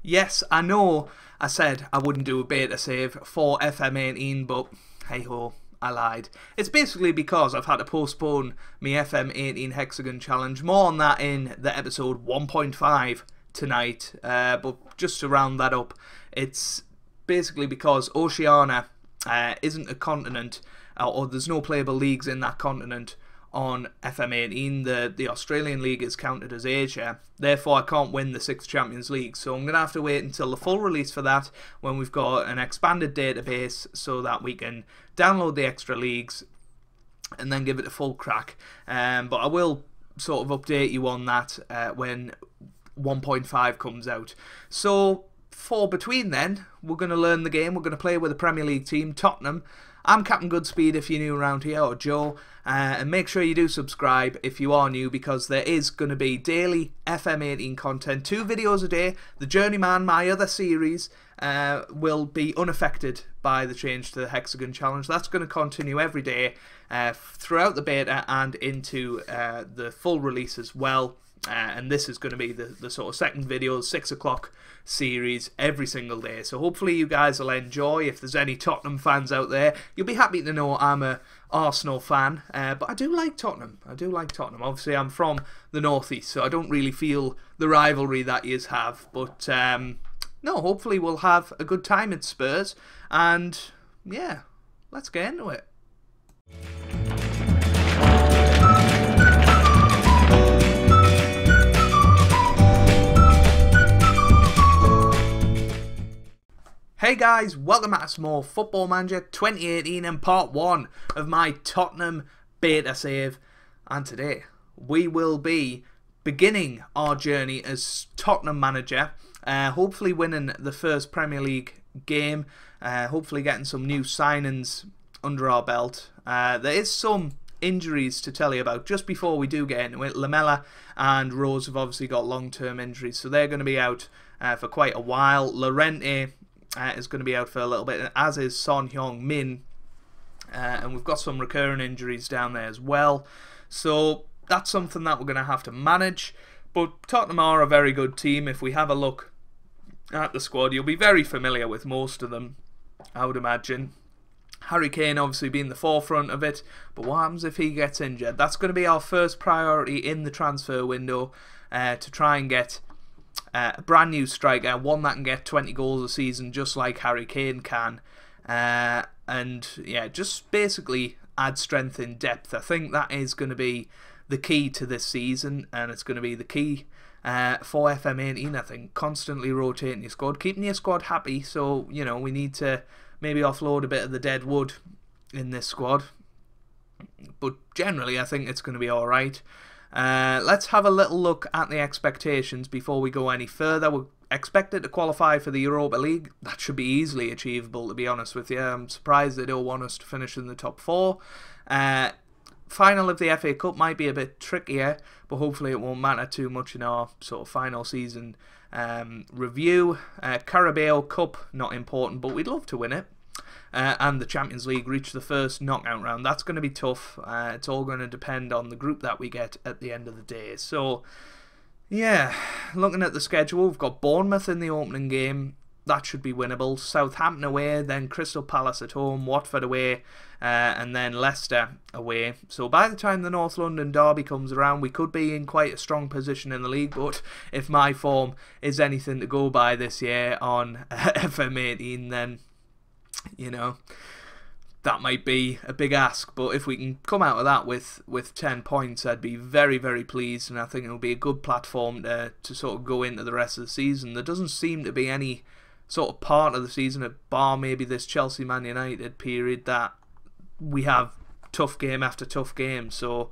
Yes, I know I said I wouldn't do a beta save for FM18, but hey ho, I lied. It's basically because I've had to postpone my FM18 Hexagon challenge. More on that in the episode 1.5 tonight, but just to round that up, it's basically because Oceania isn't a continent, or there's no playable leagues in that continent on FM18. The Australian League is counted as Asia, therefore I can't win the 6 Champions League, so I'm going to have to wait until the full release for that, when we've got an expanded database so that we can download the extra leagues and then give it a full crack. But I will sort of update you on that when 1.5 comes out. So for between then, we're going to learn the game. We're going to play with a Premier League team, Tottenham. I'm CaptainGoodspeed if you're new around here, or Joe, and make sure you do subscribe if you are new, because there is going to be daily FM18 content, 2 videos a day. The Journeyman, my other series, will be unaffected by the change to the Hexagon Challenge. That's going to continue every day throughout the beta and into the full release as well. And this is going to be the sort of second video, 6 o'clock series every single day. So hopefully you guys will enjoy. If there's any Tottenham fans out there, you'll be happy to know I'm a Arsenal fan. But I do like Tottenham. I do like Tottenham. Obviously I'm from the northeast, so I don't really feel the rivalry that yous have. But no, hopefully we'll have a good time at Spurs. And yeah, let's get into it. Hey guys, welcome back to some more Football Manager 2018 and part 1 of my Tottenham beta save. And today we will be beginning our journey as Tottenham manager, hopefully winning the first Premier League game, hopefully getting some new signings under our belt. There is some injuries to tell you about just before we do get into it. Lamela and Rose have obviously got long-term injuries, so they're going to be out for quite a while. Llorente is going to be out for a little bit, as is Son Heung-min, and we've got some recurring injuries down there as well, so that's something that we're going to have to manage. But Tottenham are a very good team. If we have a look at the squad, you'll be very familiar with most of them, I would imagine. Harry Kane obviously being the forefront of it, but what happens if he gets injured? That's going to be our first priority in the transfer window, to try and get a brand new striker, one that can get 20 goals a season just like Harry Kane can, and yeah, just basically add strength in depth. I think that is going to be the key to this season, and it's going to be the key for FM18. I think constantly rotating your squad, keeping your squad happy. So you know, we need to maybe offload a bit of the dead wood in this squad, but generally I think it's going to be alright. Let's have a little look at the expectations before we go any further. We're expected to qualify for the Europa League. That should be easily achievable, to be honest with you. I'm surprised they don't want us to finish in the top 4. Final of the FA Cup might be a bit trickier, but hopefully it won't matter too much in our sort of final season review. Carabao Cup, not important, but we'd love to win it. And the Champions League, reach the first knockout round. That's going to be tough. It's all going to depend on the group that we get at the end of the day. So, yeah, looking at the schedule, we've got Bournemouth in the opening game. That should be winnable. Southampton away, then Crystal Palace at home, Watford away, and then Leicester away. So by the time the North London derby comes around, we could be in quite a strong position in the league. But if my form is anything to go by this year on FM18, then you know, that might be a big ask. But if we can come out of that with 10 points, I'd be very, very pleased, and I think it'll be a good platform to sort of go into the rest of the season. There doesn't seem to be any sort of part of the season, bar maybe this Chelsea Man United period, that we have tough game after tough game. So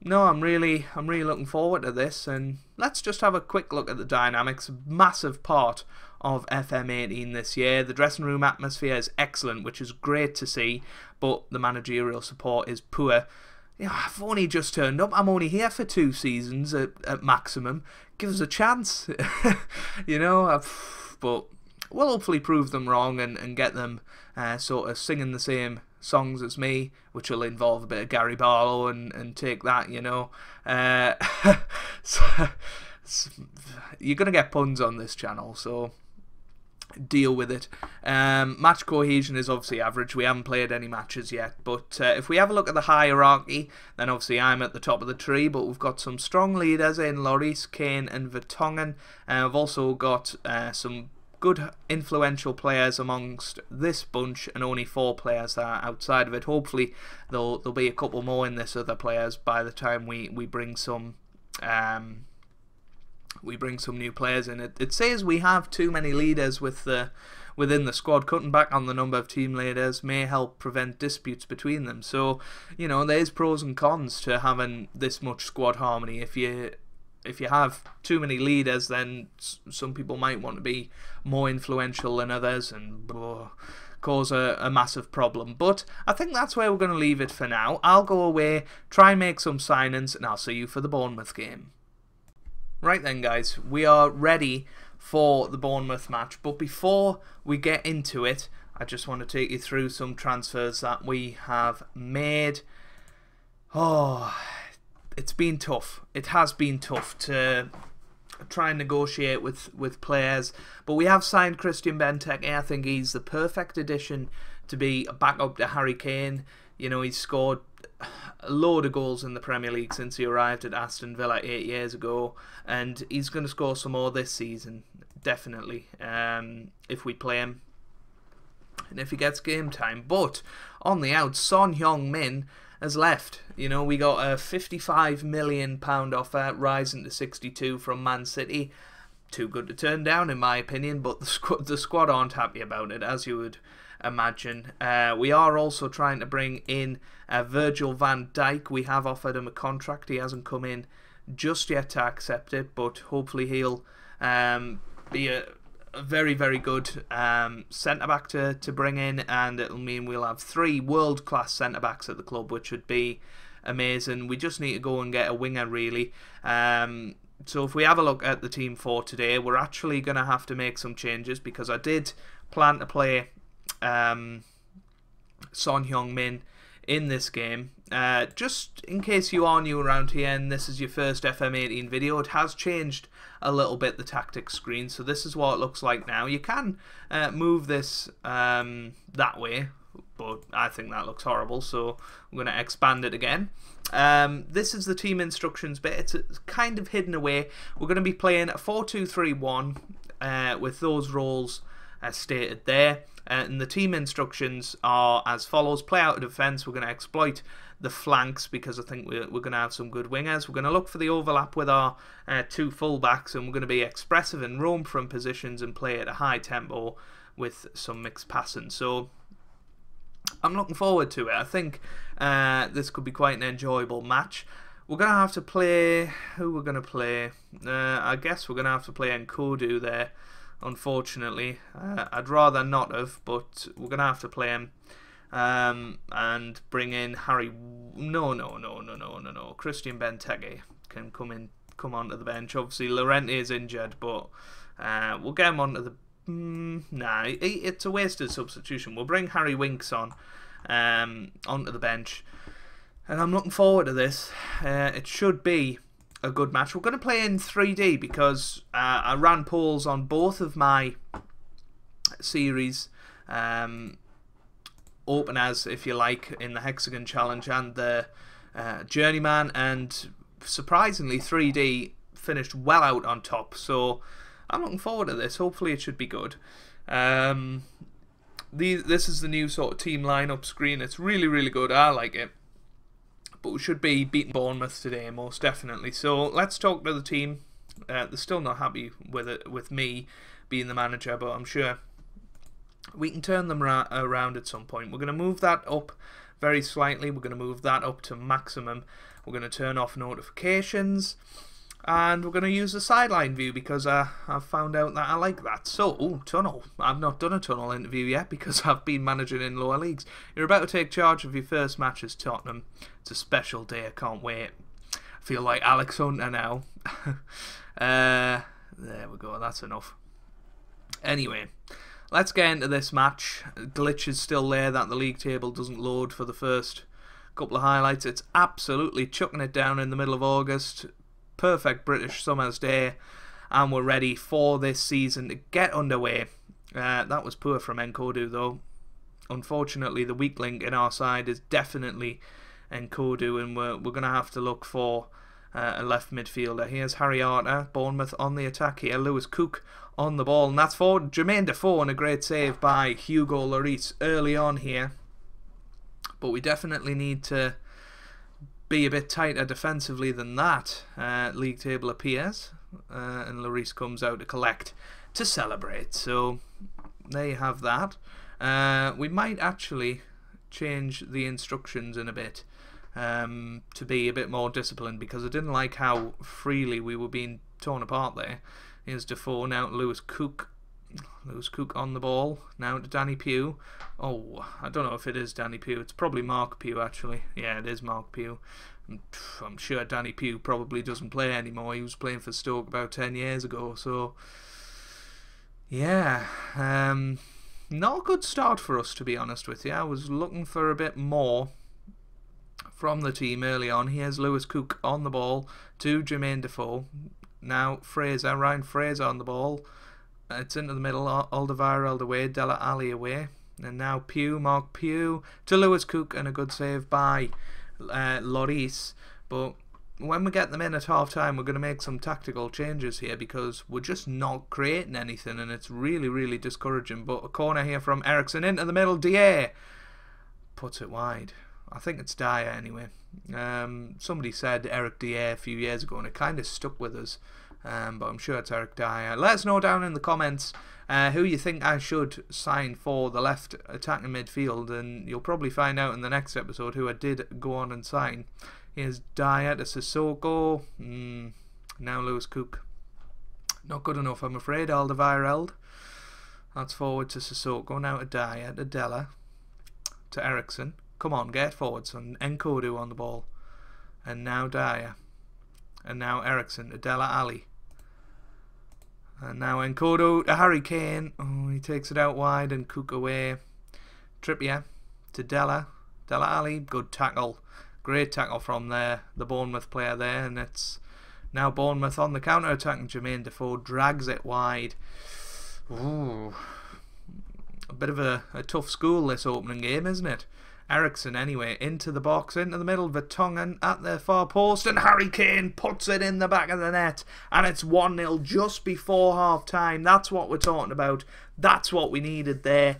no, I'm really looking forward to this, and let's just have a quick look at the dynamics. Massive part of FM18 this year. The dressing room atmosphere is excellent, which is great to see, but the managerial support is poor. You know, I've only just turned up. I'm only here for 2 seasons at maximum. Give us a chance, you know. But we'll hopefully prove them wrong and get them sort of singing the same songs as me, which will involve a bit of Gary Barlow and take that, you know. So, you're going to get puns on this channel, so deal with it. Match cohesion is obviously average. We haven't played any matches yet, but if we have a look at the hierarchy, then obviously I'm at the top of the tree, but we've got some strong leaders in Lloris, Kane and Vertonghen. We've also got some good influential players amongst this bunch, and only 4 players that are outside of it. Hopefully there'll be a couple more in this other players by the time we bring some new players in. It says we have too many leaders within the squad. Cutting back on the number of team leaders may help prevent disputes between them. So, you know, there's pros and cons to having this much squad harmony. If you have too many leaders, then some people might want to be more influential than others and cause a massive problem. But I think that's where we're going to leave it for now. I'll go away, try and make some signings, and I'll see you for the Bournemouth game. Right then, guys, we are ready for the Bournemouth match, but before we get into it, I just want to take you through some transfers that we have made. Oh, it's been tough. It has been tough to try and negotiate with players, but we have signed Christian Benteke. I think he's the perfect addition to be a backup to Harry Kane. You know, he's scored a load of goals in the Premier League since he arrived at Aston Villa 8 years ago, and he's going to score some more this season, definitely, if we play him and if he gets game time. But on the out, Son Heung-min has left. You know, we got a £55 million offer rising to 62 from Man City. Too good to turn down, in my opinion, but the squad aren't happy about it, as you would imagine. We are also trying to bring in Virgil van Dijk. We have offered him a contract. He hasn't come in just yet to accept it, but hopefully he'll be a very, very good centre-back to bring in, and it'll mean we'll have 3 world-class centre-backs at the club, which would be amazing. We just need to go and get a winger, really. So if we have a look at the team for today, we're actually going to have to make some changes, because I did plan to play Son Heung-min in this game. Just in case you are new around here and this is your first FM18 video, it has changed a little bit, the tactics screen. So this is what it looks like now. You can move this that way, but I think that looks horrible, so I'm going to expand it again. This is the team instructions bit. It's kind of hidden away. We're going to be playing a 4-2-3-1 with those roles stated there. And the team instructions are as follows. Play out of defence. We're going to exploit the flanks, because I think we're going to have some good wingers. We're going to look for the overlap with our 2 full-backs, and we're going to be expressive and roam from positions and play at a high tempo with some mixed passing. So I'm looking forward to it. I think this could be quite an enjoyable match. We're going to have to play... Who we're going to play? I guess we're going to have to play Nkodu there, unfortunately. I'd rather not have, but we're going to have to play him. And bring in Harry... No. Christian Benteke can come onto the bench. Obviously, Llorente is injured, but we'll get him onto the... Nah, it's a wasted substitution. We'll bring Harry Winks onto the bench. And I'm looking forward to this. It should be a good match. We're going to play in 3D, because I ran polls on both of my series, openers, if you like, in the Hexagon Challenge and the Journeyman, and surprisingly 3D finished well out on top, so I'm looking forward to this. Hopefully it should be good. This is the new sort of team lineup screen. It's really, really good. I like it. But we should be beating Bournemouth today, most definitely. So let's talk to the team. They're still not happy with it, with me being the manager, but I'm sure we can turn them around at some point. We're going to move that up very slightly. We're going to move that up to maximum. We're going to turn off notifications. And we're going to use the sideline view, because I've found out that I like that. So, tunnel. I've not done a tunnel interview yet, because I've been managing in lower leagues. You're about to take charge of your first match as Tottenham. It's a special day. I can't wait. I feel like Alex Hunter now. There we go. That's enough. Anyway, let's get into this match. Glitch is still there that the league table doesn't load for the first couple of highlights. It's absolutely chucking it down in the middle of August. perfect British summer's day, and we're ready for this season to get underway. That was poor from Nkodu though. Unfortunately, the weak link in our side is definitely Nkodu, and we're going to have to look for a left midfielder. Here's Harry Arter, Bournemouth on the attack here. Lewis Cook on the ball, and that's for Jermaine Defoe, and a great save by Hugo Lloris early on here. But we definitely need to be a bit tighter defensively than that. League table appears, and Lloris comes out to collect to celebrate. So there you have that. We might actually change the instructions in a bit to be a bit more disciplined, because I didn't like how freely we were being torn apart there. Here's Defoe, now to Lewis Cook. Lewis Cook on the ball, now to Danny Pugh. Oh, I don't know if it is Danny Pugh. It's probably Mark Pugh, actually. Yeah, it is Mark Pugh. I'm sure Danny Pugh probably doesn't play anymore. He was playing for Stoke about 10 years ago, so yeah. Not a good start for us, to be honest with you. I was looking for a bit more from the team early on. Here's Lewis Cook on the ball to Jermaine Defoe. Now Fraser, Ryan Fraser on the ball. It's into the middle. Alderweireld away, Dele Alli away. And now Pugh, Mark Pugh to Lewis Cook, and a good save by Lloris. But when we get them in at half time, we're going to make some tactical changes here, because we're just not creating anything, and it's really, really discouraging. But a corner here from Ericsson into the middle. Dier puts it wide. I think it's Dier anyway. Somebody said Eric Dier a few years ago, and it kind of stuck with us. But I'm sure it's Eric Dier. Let us know down in the comments who you think I should sign for the left attacking midfield, and you'll probably find out in the next episode who I did go on and sign. Here's Dier to Sissoko. Now Lewis Cook. Not good enough, I'm afraid. Alderweireld. That's forward to Sissoko. Now to Dier, to Della, to Ericsson. Come on, get forward, son. Nkodu on the ball. And now Dier. And now Ericsson to Dele Alli. And now Nkodu to Harry Kane. Oh, he takes it out wide, and Cook away. Trippier to Dele Alli. Good tackle. Great tackle from the Bournemouth player there. And it's now Bournemouth on the counter-attack, and Jermaine Defoe drags it wide. Ooh. A bit of a tough school, this opening game, isn't it? Ericsson anyway, into the box, into the middle, Vertonghen at the far post, and Harry Kane puts it in the back of the net, and it's 1-0 just before half time. That's what we're talking about. That's what we needed there,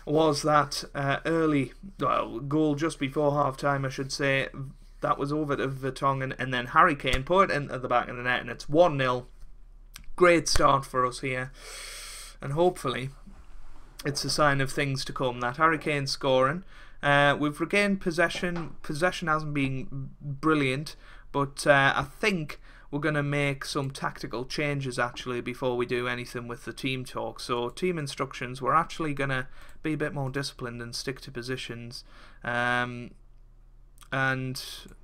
was that early goal just before half time, I should say. That was over to Vertonghen, and then Harry Kane put it into the back of the net, and it's 1-0. Great start for us here, and hopefully it's a sign of things to come, that Harry Kane scoring. We've regained possession. Possession hasn't been brilliant, but I think we're going to make some tactical changes actually before we do anything with the team talk. So team instructions, we're actually going to be a bit more disciplined and stick to positions, and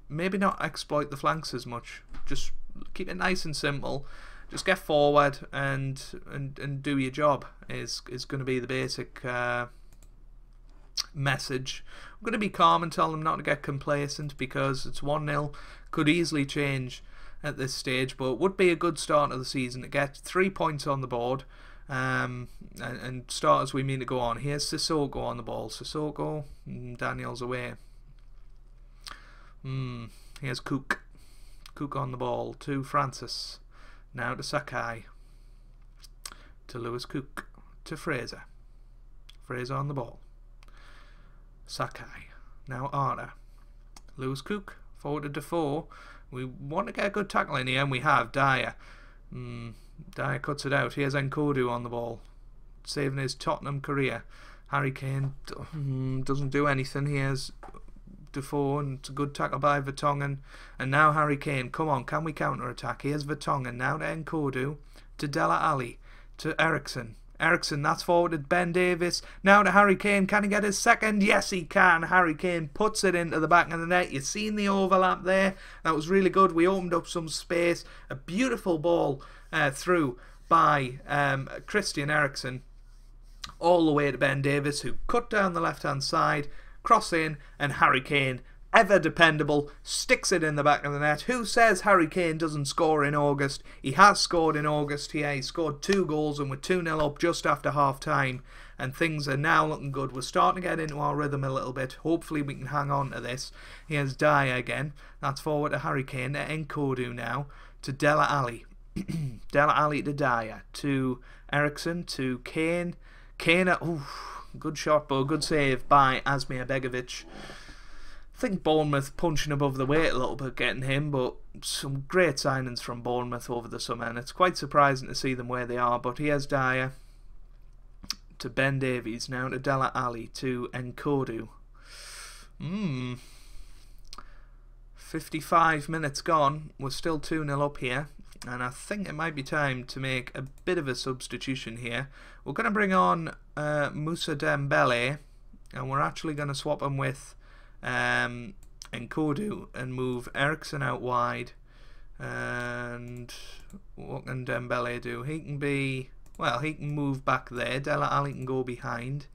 maybe not exploit the flanks as much. Just keep it nice and simple. Just get forward and do your job is going to be the basic message. I'm going to be calm and tell them not to get complacent, because it's 1-0, could easily change at this stage, but would be a good start of the season to get 3 points on the board, and start as we mean to go on. Here's Sissoko on the ball. Sissoko, Daniel's away. Here's Cook on the ball to Francis. Now to Sakai, to Lewis Cook, to Fraser on the ball. Sakai, now Arter, Lewis Cook, forward to Defoe. We want to get a good tackle in here, and we have. Dier. Dier cuts it out. Here's Nkodu on the ball, saving his Tottenham career. Harry Kane doesn't do anything. Here's Defoe, and it's a good tackle by Vertonghen. And now Harry Kane. Come on, can we counter-attack? Here's Vertonghen, now to Nkodu, to Dele Alli, to Ericsson. Ericsson, that's forward to Ben Davis. Now to Harry Kane. Can he get his second? Yes, he can. Harry Kane puts it into the back of the net. You've seen the overlap there. That was really good. We opened up some space. A beautiful ball through by Christian Eriksen, all the way to Ben Davis, who cut down the left-hand side, cross in, and Harry Kane ever dependable, sticks it in the back of the net. Who says Harry Kane doesn't score in August? He has scored in August here. He scored 2 goals and we're 2-0 up just after half time. And things are now looking good. We're starting to get into our rhythm a little bit. Hopefully we can hang on to this. Here's Dyer again. That's forward to Harry Kane. To Nkodu now. To Dele Alli. Dele Alli to Dyer. To Eriksen. To Kane. Kane. Good shot, but good save by Asmir Begovic. I think Bournemouth punching above the weight a little bit getting him, but some great signings from Bournemouth over the summer, and it's quite surprising to see them where they are. But here's Dyer to Ben Davies, now to Dele Alli, to Nkodu. 55 minutes gone, we're still 2-0 up here, and I think it might be time to make a bit of a substitution here. We're going to bring on Moussa Dembele, and we're actually going to swap him with Nkodu and move Eriksen out wide. And what can Dembele do? He can be, well, he can move back there. Dele Alli can go behind.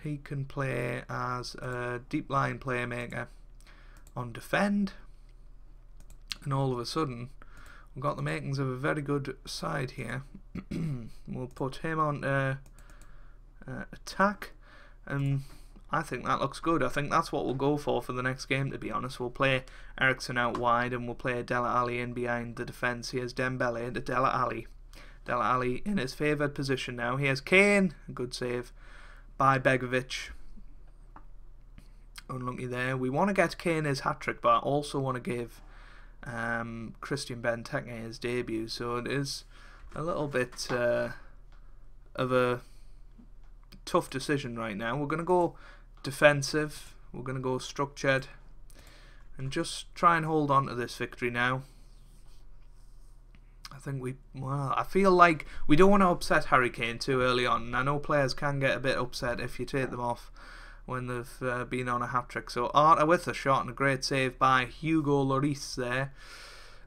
He can play as a deep line playmaker on defend, and all of a sudden we've got the makings of a very good side here. We'll put him on attack, and I think that looks good. I think that's what we'll go for the next game, to be honest. We'll play Eriksen out wide and we'll play Dele Alli in behind the defence. Here's Dembele into Dele Alli. Dele Alli in his favoured position now. Here's Kane. A good save by Begovic. Unlucky there. We want to get Kane his hat-trick, but I also want to give Christian Benteke his debut. So it is a little bit of a tough decision right now. We're going to go defensive. We're going to go structured and just try and hold on to this victory now. I think I feel like we don't want to upset Harry Kane too early on. And I know players can get a bit upset if you take them off when they've been on a hat-trick. So Arter with a shot and a great save by Hugo Lloris there.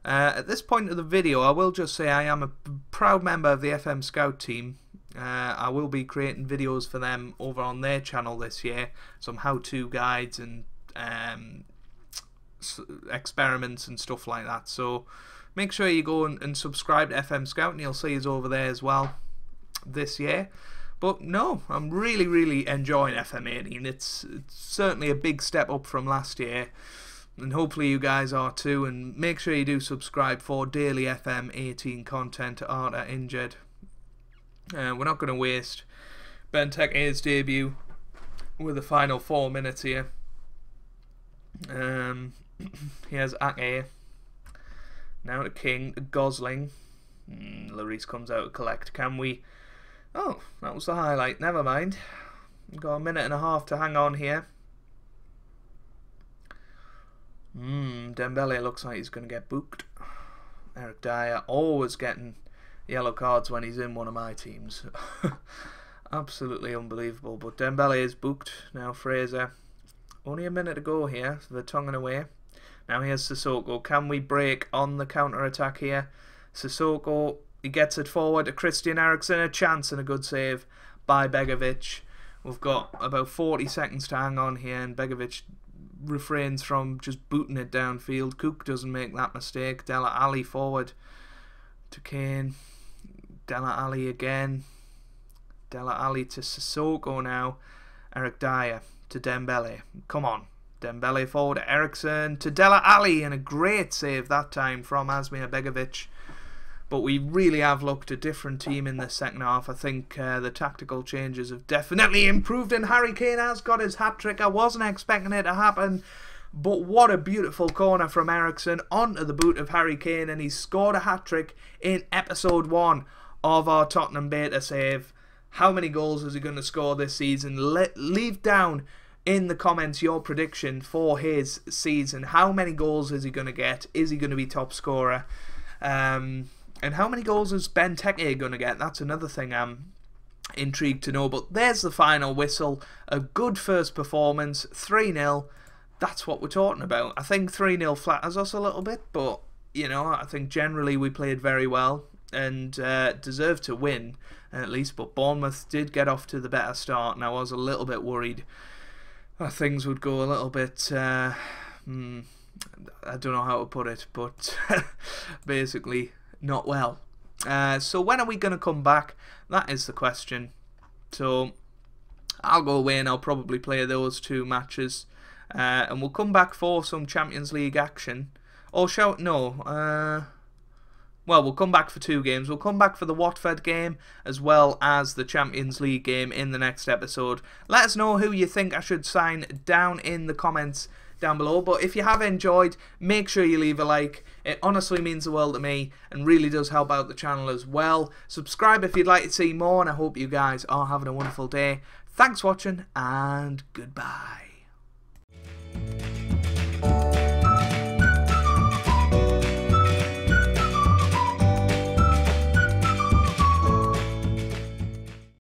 At this point of the video, I will just say I am a proud member of the FM Scout team. I will be creating videos for them over on their channel this year. Some how-to guides and experiments and stuff like that. So make sure you go and subscribe to FM Scout, and you'll see us over there as well this year. But no, I'm really enjoying FM18. It's certainly a big step up from last year, and hopefully you guys are too. And make sure you do subscribe for daily FM18 content. Arter injured. We're not going to waste Benteke's debut with the final 4 minutes here. Here's Ake. Now to King, to Gosling. Lloris comes out to collect. Can we... Oh, that was the highlight. Never mind. We've got a minute and a half to hang on here. Dembele looks like he's going to get booked. Eric Dyer always getting yellow cards when he's in one of my teams. Absolutely unbelievable. But Dembele is booked. Now Fraser. Only a minute to go here. So they're tonguing away. Now here's Sissoko. Can we break on the counter-attack here? Sissoko, he gets it forward to Christian Eriksen. A chance and a good save by Begovic. We've got about 40 seconds to hang on here, and Begovic refrains from just booting it downfield. Cook doesn't make that mistake. Dele Alli forward to Kane. Dele Alli again. Dele Alli to Sissoko now. Eric Dyer to Dembele. Come on. Dembele forward to Eriksen to Dele Alli, and a great save that time from Asmir Begovic. But we really have looked a different team in the second half. I think the tactical changes have definitely improved, and Harry Kane has got his hat-trick. I wasn't expecting it to happen, but what a beautiful corner from Eriksen onto the boot of Harry Kane, and he's scored a hat-trick in episode 1 of our Tottenham Beta Save. How many goals is he going to score this season? Leave down in the comments your prediction for his season. How many goals is he going to get? Is he going to be top scorer? And how many goals is Benteke going to get? That's another thing I'm intrigued to know. But there's the final whistle. A good first performance. 3-0. That's what we're talking about. I think 3-0 flatters us a little bit. But, you know, I think generally we played very well and deserved to win at least. But Bournemouth did get off to the better start, and I was a little bit worried things would go a little bit, I don't know how to put it, but basically not well. So when are we going to come back? That is the question. So I'll go away and I'll probably play those 2 matches, and we'll come back for some Champions League action. Or well, we'll come back for 2 games. We'll come back for the Watford game as well as the Champions League game in the next episode. Let us know who you think I should sign down in the comments down below. But if you have enjoyed, make sure you leave a like. It honestly means the world to me and really does help out the channel as well. Subscribe if you'd like to see more, and I hope you guys are having a wonderful day. Thanks for watching, and goodbye.